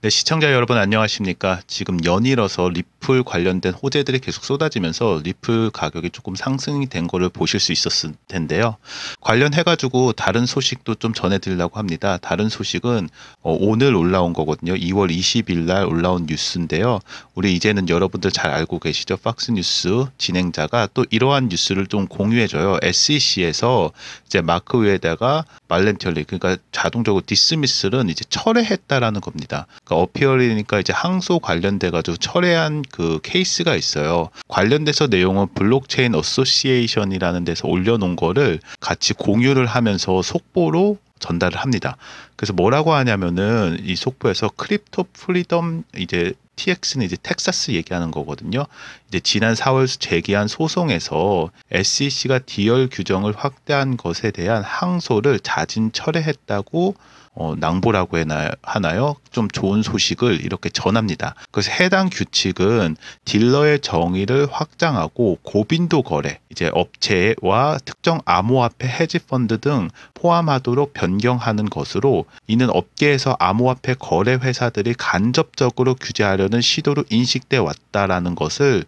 네, 시청자 여러분 안녕하십니까? 지금 연일어서 리플 관련된 호재들이 계속 쏟아지면서 리플 가격이 조금 상승이 된 거를 보실 수 있었을 텐데요. 관련해가지고 다른 소식도 좀 전해드리려고 합니다. 다른 소식은 오늘 올라온 거거든요. 2월 20일 날 올라온 뉴스인데요. 우리 이제는 여러분들 잘 알고 계시죠? 팍스뉴스 진행자가 또 이러한 뉴스를 좀 공유해줘요. SEC에서 이제 마크 위에다가 말렌티얼리, 그러니까 자동적으로 디스미스는 이제 철회했다라는 겁니다. 그러니까 어피어리니까 이제 항소 관련돼 가지고 철회한 그 케이스가 있어요. 관련돼서 내용은 블록체인 어소시에이션이라는 데서 올려놓은 거를 같이 공유를 하면서 속보로 전달을 합니다. 그래서 뭐라고 하냐면은 이 속보에서 크립토 프리덤 이제 TX는 이제 텍사스 얘기하는 거거든요. 이제 지난 4월 제기한 소송에서 SEC가 디얼 규정을 확대한 것에 대한 항소를 자진 철회했다고 낭보라고 하나요? 좀 좋은 소식을 이렇게 전합니다. 그래서 해당 규칙은 딜러의 정의를 확장하고 고빈도 거래, 이제 업체와 특정 암호화폐 헤지펀드 등 포함하도록 변경하는 것으로, 이는 업계에서 암호화폐 거래 회사들이 간접적으로 규제하려는 시도로 인식돼 왔다라는 것을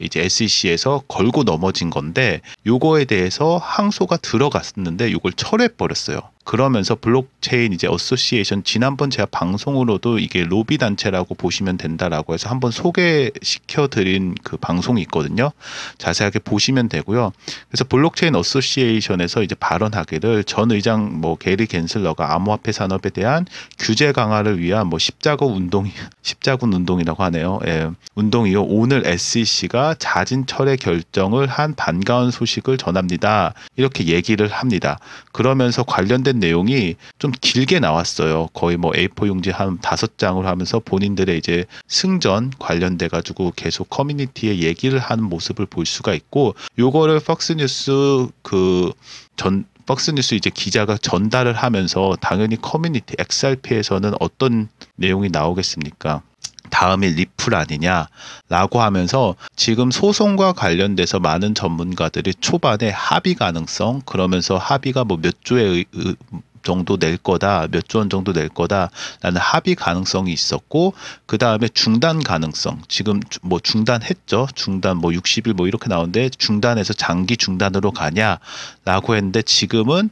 이제 SEC에서 걸고 넘어진 건데, 요거에 대해서 항소가 들어갔었는데 요걸 철회해 버렸어요. 그러면서 블록체인 이제 어소시에이션, 지난번 제가 방송으로도 이게 로비 단체라고 보시면 된다라고 해서 한번 소개시켜 드린 그 방송이 있거든요. 자세하게 보시면 되고요. 그래서 블록체인 어소시에이션에서 이제 발언하기를, 전 의장 게리 겐슬러가 암호화폐 산업에 대한 규제 강화를 위한 십자군 운동이라고 하네요. 예, 운동이요. 오늘 SEC가 자진 철회 결정을 한 반가운 소식을 전합니다. 이렇게 얘기를 합니다. 그러면서 관련된 내용이 좀 길게 나왔어요. 거의 A4 용지 한 5장을 하면서 본인들의 이제 승전 관련돼 가지고 계속 커뮤니티에 얘기를 하는 모습을 볼 수가 있고, 요거를 팍스뉴스 팍스뉴스 이제 기자가 전달을 하면서 당연히 커뮤니티 XRP에서는 어떤 내용이 나오겠습니까? 다음이 리플 아니냐라고 하면서, 지금 소송과 관련돼서 많은 전문가들이 초반에 합의 가능성, 그러면서 합의가 몇 조의 정도 낼 거다, 몇 조 원 정도 낼 거다라는 합의 가능성이 있었고, 그 다음에 중단 가능성, 지금 중단했죠. 중단 60일 이렇게 나오는데, 중단해서 장기 중단으로 가냐라고 했는데, 지금은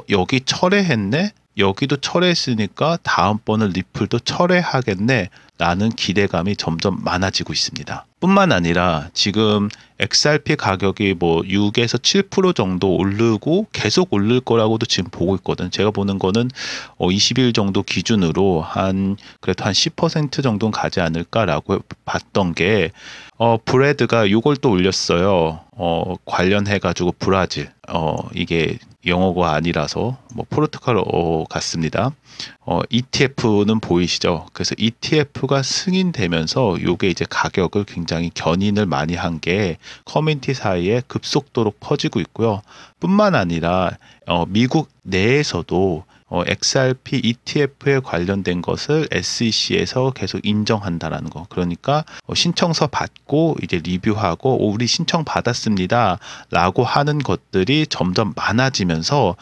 여기 철회했네, 여기도 철회했으니까 다음번은 리플도 철회하겠네 라는 기대감이 점점 많아지고 있습니다. 뿐만 아니라 지금 XRP 가격이 6에서 7% 정도 오르고 계속 오를 거라고도 지금 보고 있거든. 제가 보는 거는 20일 정도 기준으로 그래도 한 10% 정도는 가지 않을까라고 봤던 게, 브래드가 이걸 또 올렸어요. 관련해가지고 브라질, 이게 영어가 아니라서 포르투갈 같습니다. ETF는 보이시죠? 그래서 ETF가 승인되면서 요게 이제 가격을 굉장히 견인을 많이 한 게 커뮤니티 사이에 급속도로 퍼지고 있고요. 뿐만 아니라 미국 내에서도 XRP ETF에 관련된 것을 SEC에서 계속 인정한다라는 거. 그러니까 신청서 받고 이제 리뷰하고 우리 신청 받았습니다 라고 하는 것들이 점점 많아지면서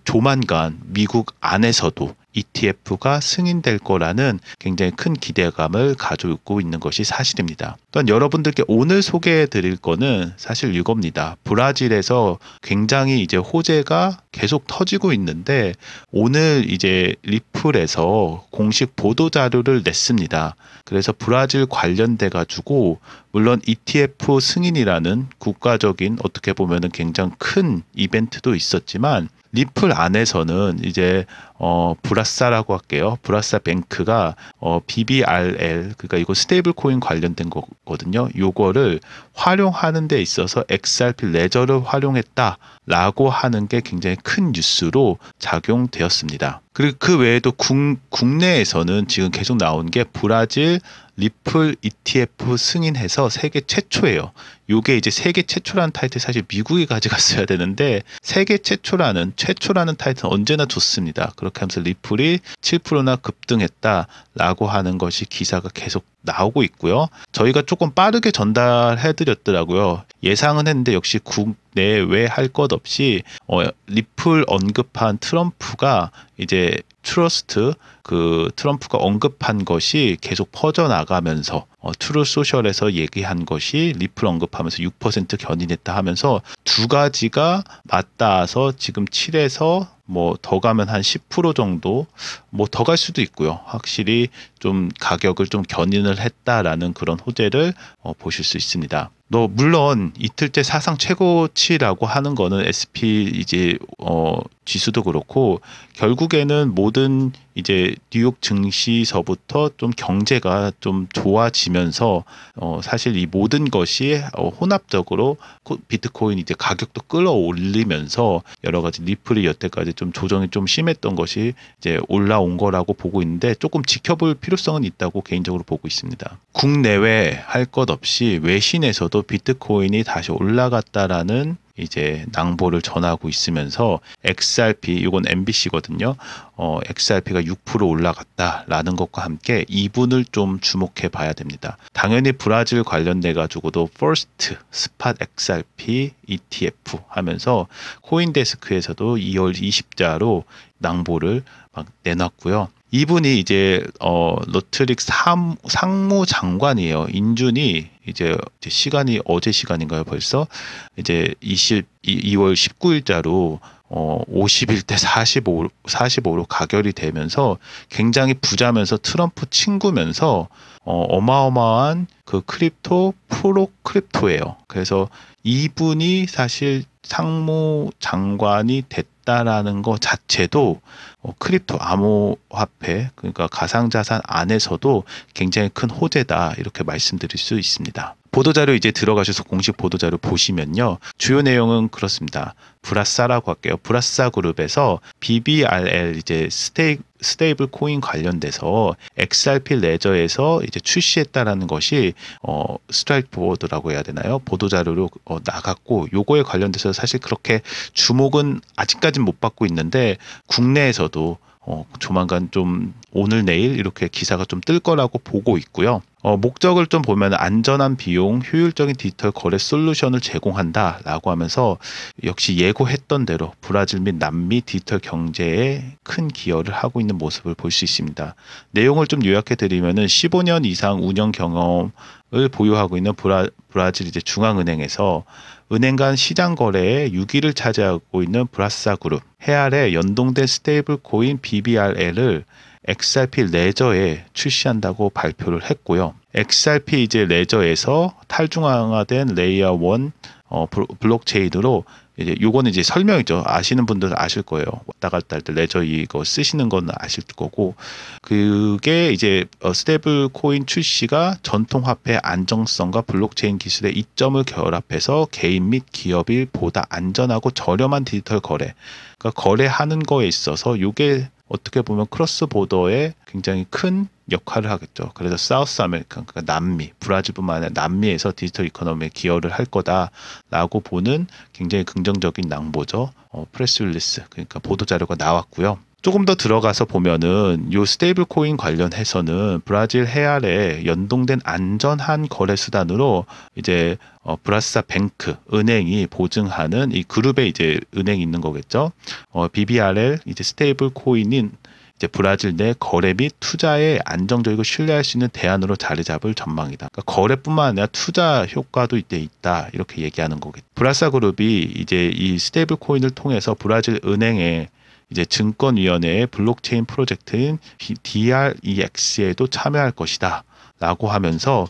조만간 미국 안에서도 ETF가 승인될 거라는 굉장히 큰 기대감을 가지고 있는 것이 사실입니다. 또한 여러분들께 오늘 소개해 드릴 거는 사실 이겁니다. 브라질에서 굉장히 이제 호재가 계속 터지고 있는데, 오늘 이제 리플에서 공식 보도 자료를 냈습니다. 그래서 브라질 관련돼 가지고, 물론 ETF 승인이라는 국가적인 어떻게 보면은 굉장히 큰 이벤트도 있었지만, 리플 안에서는 이제 브라사라고 할게요. 브라사 뱅크가 BBRL, 그러니까 이거 스테이블 코인 관련된 거거든요. 요거를 활용하는 데 있어서 XRP 레저를 활용했다라고 하는 게 굉장히 큰 뉴스로 작용되었습니다. 그리고 그 외에도 국내에서는 지금 계속 나온 게 브라질 리플 ETF 승인해서 세계 최초예요. 요게 이제 세계 최초라는 타이틀, 사실 미국이 가져갔어야 되는데 세계 최초라는 타이틀은 언제나 좋습니다. 그렇게 하면서 리플이 7%나 급등했다라고 하는 것이 기사가 계속 나오고 있고요. 저희가 조금 빠르게 전달해 드렸더라고요. 예상은 했는데 역시 국내외 할 것 없이 리플 언급한 트럼프가 이제 트러스트 그 트럼프가 언급한 것이 계속 퍼져나가면서 트루스 소셜에서 얘기한 것이 리플 언급하면서 6% 견인했다 하면서 두 가지가 맞닿아서 지금 7에서 뭐 더 가면 한 10% 정도 뭐 더 갈 수도 있고요. 확실히 좀 가격을 좀 견인을 했다라는 그런 호재를 보실 수 있습니다. 물론 이틀째 사상 최고치라고 하는 거는 S&P 이제 지수도 그렇고 결국에는 모든 이제 뉴욕 증시서부터 좀 경제가 좀 좋아지면서 사실 이 모든 것이 혼합적으로 비트코인 이제 가격도 끌어올리면서 여러 가지 리플이 여태까지 좀 조정이 좀 심했던 것이 이제 올라온 거라고 보고 있는데 조금 지켜볼 필요성은 있다고 개인적으로 보고 있습니다. 국내외 할 것 없이 외신에서도 비트코인이 다시 올라갔다라는 이제 낭보를 전하고 있으면서 XRP, 이건 MBC거든요. XRP가 6% 올라갔다라는 것과 함께 이분을 좀 주목해 봐야 됩니다. 당연히 브라질 관련돼 가지고도 First 스팟 XRP ETF 하면서 코인데스크에서도 2월 20자로 낭보를 막 내놨고요. 이분이 이제 러트릭 상무장관이에요. 인준이 이제 시간이 어제 시간인가요? 벌써 이제 2월 19일자로 51대 45로 가결이 되면서 굉장히 부자면서 트럼프 친구면서 어마어마한 그 프로 크립토예요. 그래서 이분이 사실 상무장관이 됐다라는 것 자체도 크립토 암호화폐 그러니까 가상자산 안에서도 굉장히 큰 호재다 이렇게 말씀드릴 수 있습니다. 보도자료 이제 들어가셔서 공식 보도자료 보시면요. 주요 내용은 그렇습니다. 브라사라고 할게요. 브라사 그룹에서 BBRL 이제 스테이블 코인 관련돼서 XRP 레저에서 이제 출시했다라는 것이 스트라이크 보드라고 해야 되나요? 보도자료로 나갔고 요거에 관련돼서 사실 그렇게 주목은 아직까지는 못 받고 있는데 국내에서도 조만간 좀 오늘 내일 이렇게 기사가 좀 뜰 거라고 보고 있고요. 목적을 좀 보면 안전한 비용, 효율적인 디지털 거래 솔루션을 제공한다라고 하면서 역시 예고했던 대로 브라질 및 남미 디지털 경제에 큰 기여를 하고 있는 모습을 볼 수 있습니다. 내용을 좀 요약해 드리면은 15년 이상 운영 경험을 보유하고 있는 브라질 이제 중앙은행에서 은행 간 시장 거래에 6위를 차지하고 있는 브라사 그룹, 해알에 연동된 스테이블 코인 BBRL을 XRP 레저에 출시한다고 발표를 했고요. XRP 이제 레저에서 탈중앙화된 레이어 1 블록체인으로 이제 요거는 이제 설명이죠. 아시는 분들은 아실 거예요. 왔다 갔다 할 때 레저 이거 쓰시는 건 아실 거고 그게 이제 스테이블 코인 출시가 전통 화폐 안정성과 블록체인 기술의 이점을 결합해서 개인 및 기업이 보다 안전하고 저렴한 디지털 거래, 그러니까 거래하는 거에 있어서 요게 어떻게 보면 크로스 보더에 굉장히 큰 역할을 하겠죠. 그래서 사우스 아메리카, 그러니까 남미, 브라질뿐만 아니라 남미에서 디지털 이코노미에 기여를 할 거다라고 보는 굉장히 긍정적인 낭보죠. 프레스 릴리스, 그러니까 보도 자료가 나왔고요. 조금 더 들어가서 보면은 요 스테이블 코인 관련해서는 브라질 해알에 연동된 안전한 거래 수단으로 이제 브라사 뱅크 은행이 보증하는 이 그룹에 이제 은행이 있는 거겠죠. BBRL 이제 스테이블 코인인 이제 브라질 내 거래 및 투자에 안정적이고 신뢰할 수 있는 대안으로 자리 잡을 전망이다. 그러니까 거래뿐만 아니라 투자 효과도 이때 있다 이렇게 얘기하는 거겠죠. 브라사 그룹이 이제 이 스테이블 코인을 통해서 브라질 은행에 이제 증권위원회의 블록체인 프로젝트인 DREX에도 참여할 것이다 라고 하면서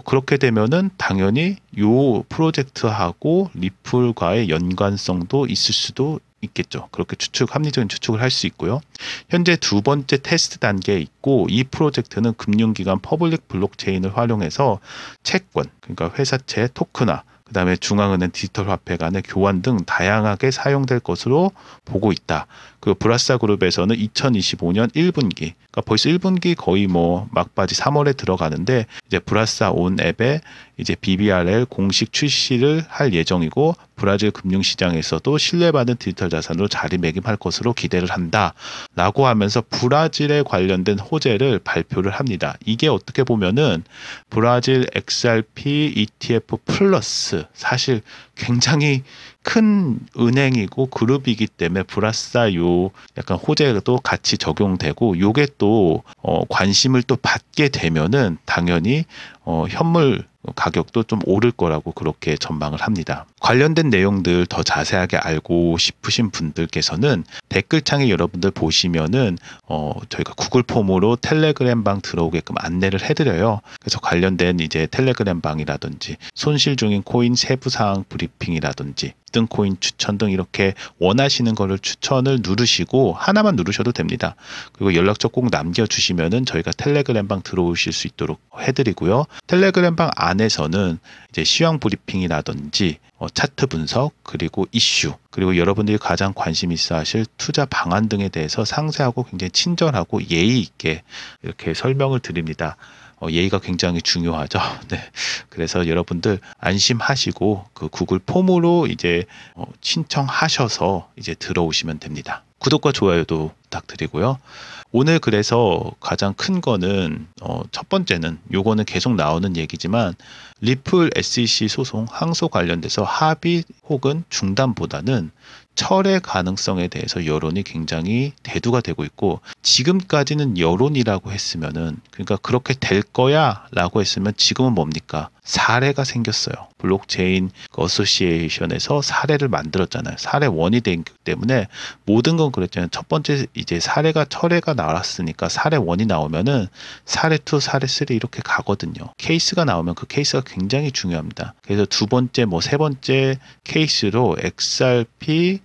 그렇게 되면은 당연히 요 프로젝트하고 리플과의 연관성도 있을 수도 있겠죠. 그렇게 합리적인 추측을 할 수 있고요. 현재 두 번째 테스트 단계에 있고 이 프로젝트는 금융기관 퍼블릭 블록체인을 활용해서 채권, 그러니까 회사채 토큰화, 그 다음에 중앙은행 디지털 화폐 간의 교환 등 다양하게 사용될 것으로 보고 있다. 그 브라사 그룹에서는 2025년 1분기, 그러니까 벌써 1분기 거의 뭐 막바지 3월에 들어가는데 이제 브라사 온 앱에 이제 BBRL 공식 출시를 할 예정이고 브라질 금융시장에서도 신뢰받는 디지털 자산으로 자리매김할 것으로 기대를 한다라고 하면서 브라질에 관련된 호재를 발표를 합니다. 이게 어떻게 보면은 브라질 XRP ETF 플러스 사실 굉장히 큰 은행이고 그룹이기 때문에 불화사 요 약간 호재도 같이 적용되고 요게 또 관심을 또 받게 되면은 당연히 현물 가격도 좀 오를 거라고 그렇게 전망을 합니다. 관련된 내용들 더 자세하게 알고 싶으신 분들께서는 댓글창에 여러분들 보시면은 저희가 구글 폼으로 텔레그램 방 들어오게끔 안내를 해드려요. 그래서 관련된 이제 텔레그램 방이라든지 손실 중인 코인 세부 사항 브리핑이라든지 등 코인 추천 등 이렇게 원하시는 거를 추천을 누르시고 하나만 누르셔도 됩니다. 그리고 연락처 꼭 남겨주시면은 저희가 텔레그램 방 들어오실 수 있도록 해드리고요. 텔레그램 방 안에서는 이제 시황 브리핑이라든지 차트 분석 그리고 이슈 그리고 여러분들이 가장 관심 있어 하실 투자 방안 등에 대해서 상세하고 굉장히 친절하고 예의 있게 이렇게 설명을 드립니다. 예의가 굉장히 중요하죠. 네. 그래서 여러분들 안심하시고 그 구글 폼으로 이제 신청하셔서 이제 들어오시면 됩니다. 구독과 좋아요도 부탁드리고요. 오늘 그래서 가장 큰 거는 첫 번째는 요거는 계속 나오는 얘기지만 리플 SEC 소송 항소 관련돼서 합의 혹은 중단보다는 철회 가능성에 대해서 여론이 굉장히 대두가 되고 있고 지금까지는 여론이라고 했으면은 그러니까 그렇게 될 거야 라고 했으면 지금은 뭡니까? 사례가 생겼어요. 블록체인 어소시에이션에서 사례를 만들었잖아요. 사례 원이 되기 때문에 모든 건 그랬잖아요. 첫 번째 이제 사례가 철회가 나왔으니까 사례 원이 나오면은 사례 2, 사례 3 이렇게 가거든요. 케이스가 나오면 그 케이스가 굉장히 중요합니다. 그래서 두 번째 세 번째 케이스로 XRP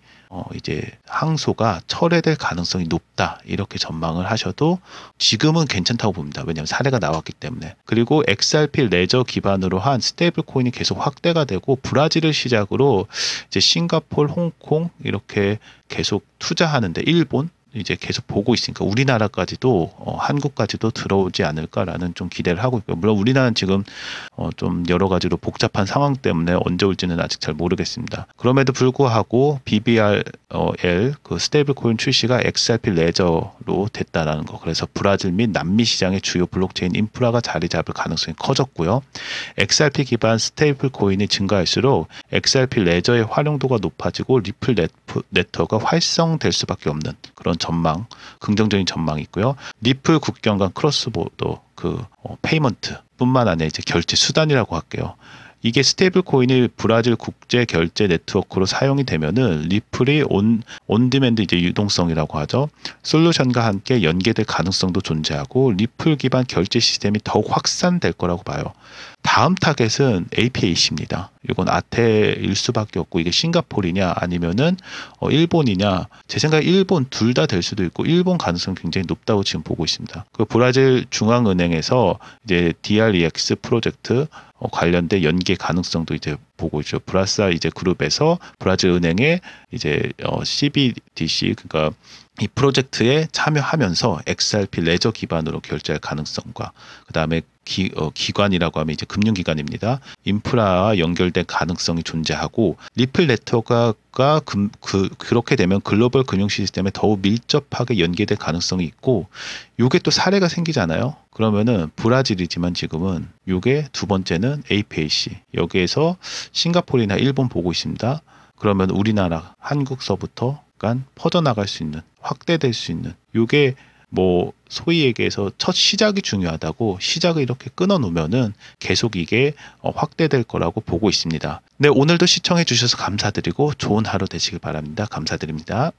이제 항소가 철회될 가능성이 높다 이렇게 전망을 하셔도 지금은 괜찮다고 봅니다. 왜냐하면 사례가 나왔기 때문에. 그리고 XRP 레저 기반으로 한 스테이블 코인이 계속 확대가 되고 브라질을 시작으로 이제 싱가포르, 홍콩 이렇게 계속 투자하는데 일본 이제 계속 보고 있으니까 우리나라까지도 한국까지도 들어오지 않을까라는 좀 기대를 하고 있고요. 물론 우리나라는 지금 좀 여러 가지로 복잡한 상황 때문에 언제 올지는 아직 잘 모르겠습니다. 그럼에도 불구하고 BBRL 그 스테이블 코인 출시가 XRP 레저로 됐다라는 거. 그래서 브라질 및 남미 시장의 주요 블록체인 인프라가 자리 잡을 가능성이 커졌고요. XRP 기반 스테이블 코인이 증가할수록 XRP 레저의 활용도가 높아지고 리플 네트워크가 활성될 수밖에 없는 그런 전망, 긍정적인 전망이 있고요. 리플 국경 간 크로스보더 페이먼트 뿐만 아니라 이제 결제 수단이라고 할게요. 이게 스테이블 코인이 브라질 국제 결제 네트워크로 사용이 되면은 리플이 온디맨드 이제 유동성이라고 하죠. 솔루션과 함께 연계될 가능성도 존재하고 리플 기반 결제 시스템이 더욱 확산될 거라고 봐요. 다음 타겟은 APAC입니다. 이건 아테일 수밖에 없고 이게 싱가포르냐 아니면은 일본이냐 제 생각에 일본 둘 다 될 수도 있고 일본 가능성이 굉장히 높다고 지금 보고 있습니다. 그 브라질 중앙은행에서 이제 DREX 프로젝트 관련된 연계 가능성도 이제 보고 있죠. 브라사 이제 그룹에서 브라질 은행의 이제 CBDC 그러니까 이 프로젝트에 참여하면서 XRP 레저 기반으로 결제할 가능성과 그 다음에 기관이라고 하면 이제 금융기관입니다. 인프라와 연결된 가능성이 존재하고 리플 네트워크가 그렇게 되면 글로벌 금융 시스템에 더욱 밀접하게 연계될 가능성이 있고 요게 또 사례가 생기잖아요. 그러면은 브라질이지만 지금은 요게 두 번째는 APAC 여기에서 싱가포르나 일본 보고 있습니다. 그러면 우리나라 한국서부터 약간 퍼져나갈 수 있는 확대될 수 있는 요게 뭐 소위 얘기해서 첫 시작이 중요하다고 시작을 이렇게 끊어 놓으면은 계속 이게 확대될 거라고 보고 있습니다. 네, 오늘도 시청해 주셔서 감사드리고 좋은 하루 되시길 바랍니다. 감사드립니다.